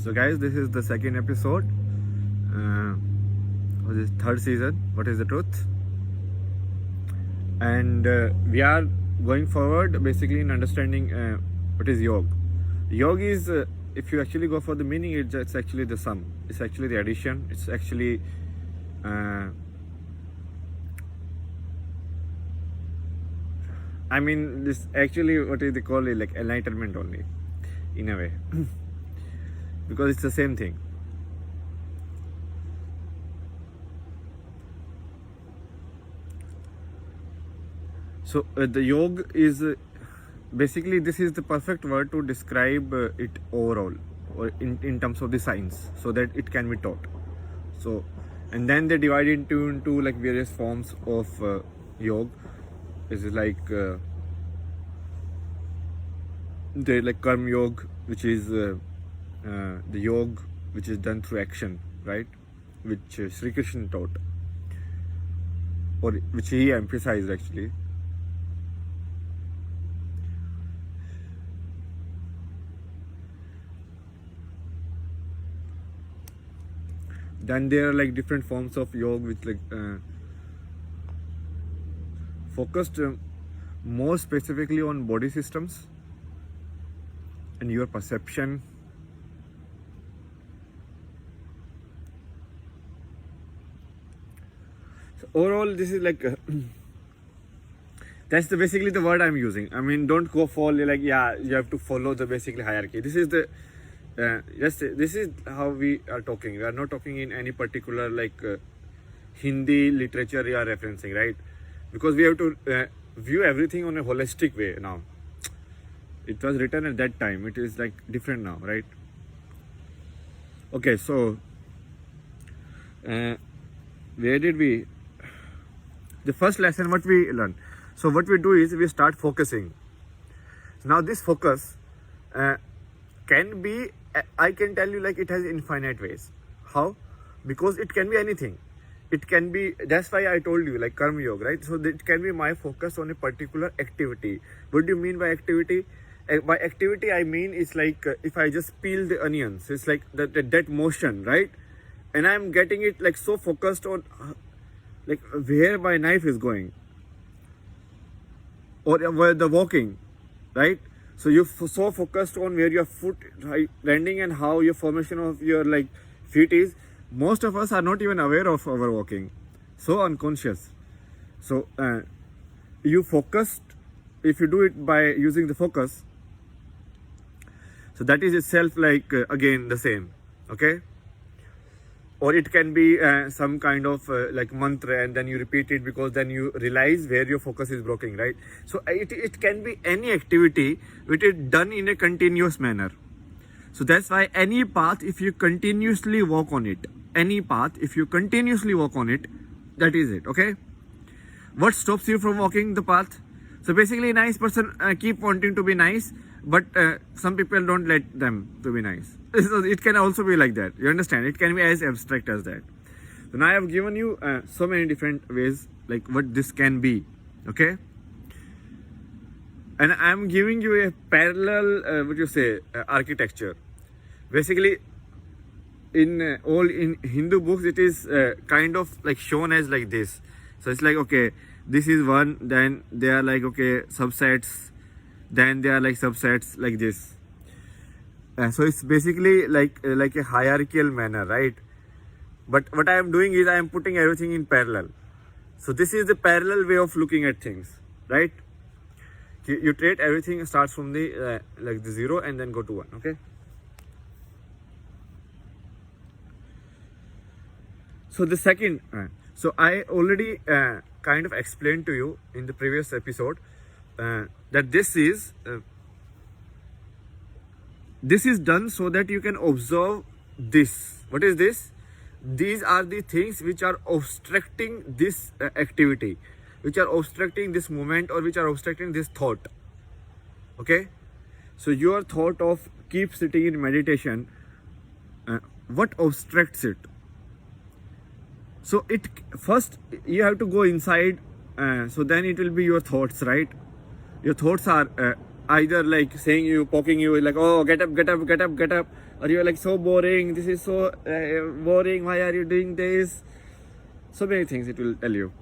So guys, this is the second episode of this third season, What is the Truth? And we are going forward basically in understanding what is yoga. Yoga is, if you actually go for the meaning, it's actually the sum. It's actually the addition. It's actually this actually what is they call it, like enlightenment only, in a way, because it's the same thing. So the yoga is basically, this is the perfect word to describe it overall, or in terms of the science, so that it can be taught. So, and then they divide into like various forms of yoga. Is like the karma yoga, which is the yoga which is done through action, right? Which Sri Krishna taught, or which he emphasized actually. Then there are like different forms of yoga which like focused more specifically on body systems and your perception. So overall, this is like that's basically the word I'm using. Don't go for like, yeah, you have to follow the basically hierarchy. This is the yes, this is how we are talking. We are not talking in any particular like Hindi literature we are referencing, right? Because we have to view everything on a holistic way now. It was written at that time. It is like different now, right? Okay, so where did we? The first lesson what we learned. So what we do is we start focusing. Now this focus can be, I can tell you, like it has infinite ways. How? Because it can be anything. It can be, that's why I told you like karma yoga, right? So it can be my focus on a particular activity. What do you mean by activity? By activity I mean it's like if I just peel the onions, it's like that motion, right? And I'm getting it like so focused on like where my knife is going, or where the walking, right? So you're so focused on where your foot landing and how your formation of your like feet is. Most of us are not even aware of our walking, so unconscious. So you focused, if you do it by using the focus, so that is itself like again the same, okay? Or it can be some kind of like mantra, and then you repeat it because then you realize where your focus is broken, right? So it can be any activity which is done in a continuous manner. So that's why any path, if you continuously walk on it, any path, if you continuously walk on it, that is it, okay? What stops you from walking the path? So basically, a nice person keep wanting to be nice, but some people don't let them to be nice. So it can also be like that. You understand? It can be as abstract as that. So now I have given you so many different ways like what this can be, okay? And I am giving you a parallel, architecture. Basically, in all in Hindu books, it is kind of like shown as like this. So it's like, okay, this is one, then they are like, okay, subsets, then they are like subsets like this. So it's basically like a hierarchical manner, right? But what I am doing is I am putting everything in parallel. So this is the parallel way of looking at things, right? You treat everything starts from the like the 0 and then go to 1, okay? So the second, so I already kind of explained to you in the previous episode that this is done so that you can observe this. What is this? These are the things which are obstructing this activity, which are obstructing this movement, or which are obstructing this thought, okay? So your thought of keep sitting in meditation, what obstructs it? So it first you have to go inside, so then it will be your thoughts, right? Your thoughts are either like saying you, poking you, like, oh, get up, get up, get up, get up, or you're like, so boring, this is so boring, why are you doing this? So many things it will tell you.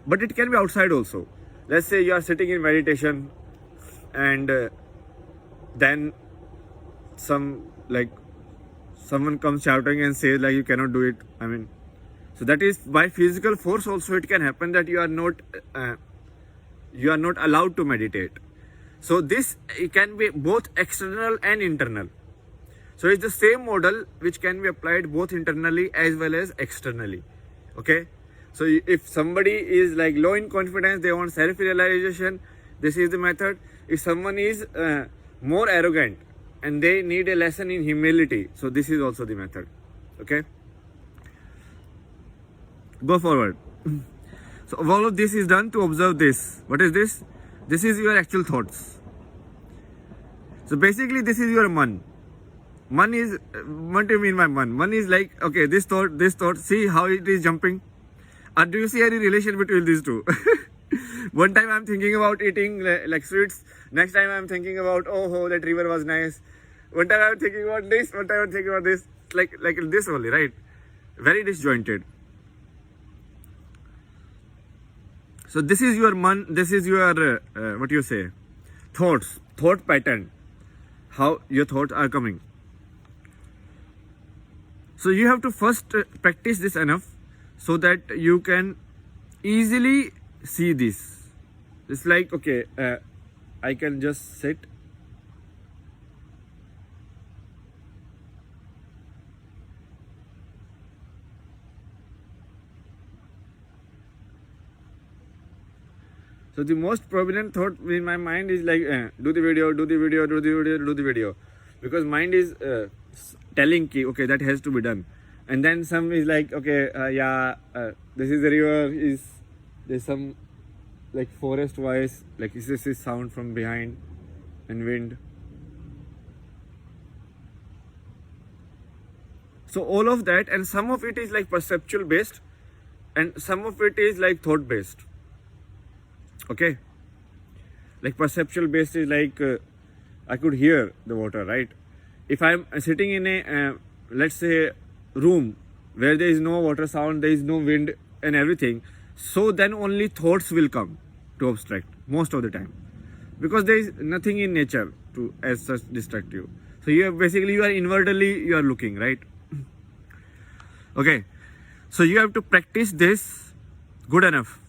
But it can be outside also. Let's say you are sitting in meditation and then someone comes shouting and says like, you cannot do it. I mean, so that is by physical force also it can happen that you are not allowed to meditate. So this, it can be both external and internal. So it's the same model which can be applied both internally as well as externally. Okay. So if somebody is like low in confidence, they want self-realization, this is the method. If someone is more arrogant and they need a lesson in humility, so this is also the method. Okay. Go forward. So all of this is done to observe this. What is this? This is your actual thoughts. So basically this is your man. Man is, what do you mean by man? Man is like, okay, this thought, see how it is jumping. Or do you see any relation between these two? One time I'm thinking about eating like sweets. Next time I'm thinking about, oh, that river was nice. One time I'm thinking about this. One time I'm thinking about this. Like this only, right? Very disjointed. So this is your man. This is your what you say, thoughts, thought pattern. How your thoughts are coming. So you have to first practice this enough so that you can easily see this. It's like, okay, I can just sit. So the most prominent thought in my mind is like, do the video, do the video, do the video, do the video. Because mind is telling ki, okay, that has to be done. And then some is like, okay, this is the river, there's some like forest voice, like this is sound from behind and wind. So all of that, and some of it is like perceptual based and some of it is like thought based. Okay, like perceptual based is like I could hear the water, right? If I'm sitting in a let's say room where there is no water sound, there is no wind and everything, so then only thoughts will come to obstruct most of the time, because there is nothing in nature to as such distract you. So you are inwardly you are looking, right? Okay, so you have to practice this good enough.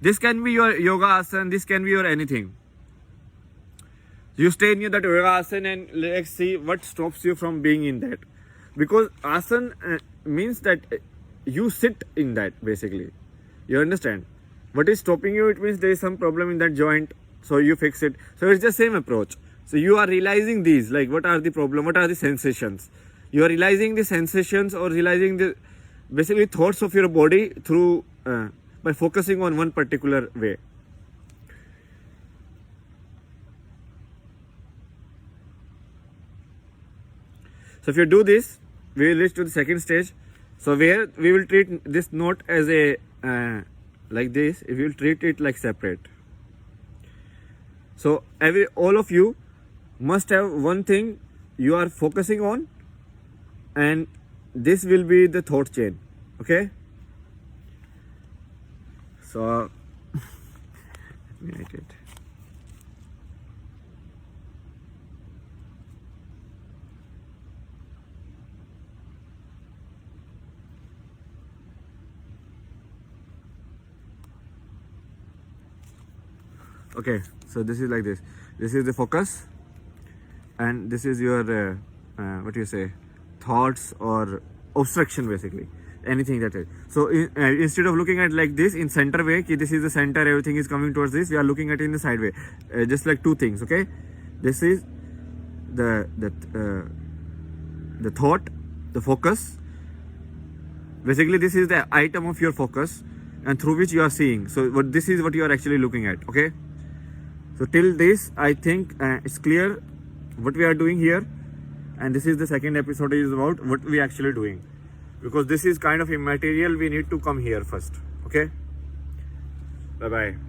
This can be your yoga asana, this can be your anything. You stay near that yoga asana and let's see what stops you from being in that. Because asana means that you sit in that basically. You understand? What is stopping you? It means there is some problem in that joint, so you fix it. So it's the same approach. So you are realizing these, like what are the problem, what are the sensations. You are realizing the sensations or realizing the basically thoughts of your body through by focusing on one particular way. So if you do this, we will reach to the second stage. So where we will treat this note as a like this, if you will treat it like separate. So all of you must have one thing you are focusing on, and this will be the thought chain. Okay. So let me write it. Okay, so this is like this. This is the focus, and this is your what do you say, thoughts or obstruction basically. Anything that is. So instead of looking at like this in center way, ki this is the center, everything is coming towards this, we are looking at it in the side way. Just like two things, okay? This is the thought, the focus. Basically, this is the item of your focus, and through which you are seeing. So this is what you are actually looking at, okay? So till this, I think it's clear what we are doing here, and this is the second episode is about what we are actually doing. Because this is kind of immaterial, we need to come here first. Okay? Bye bye.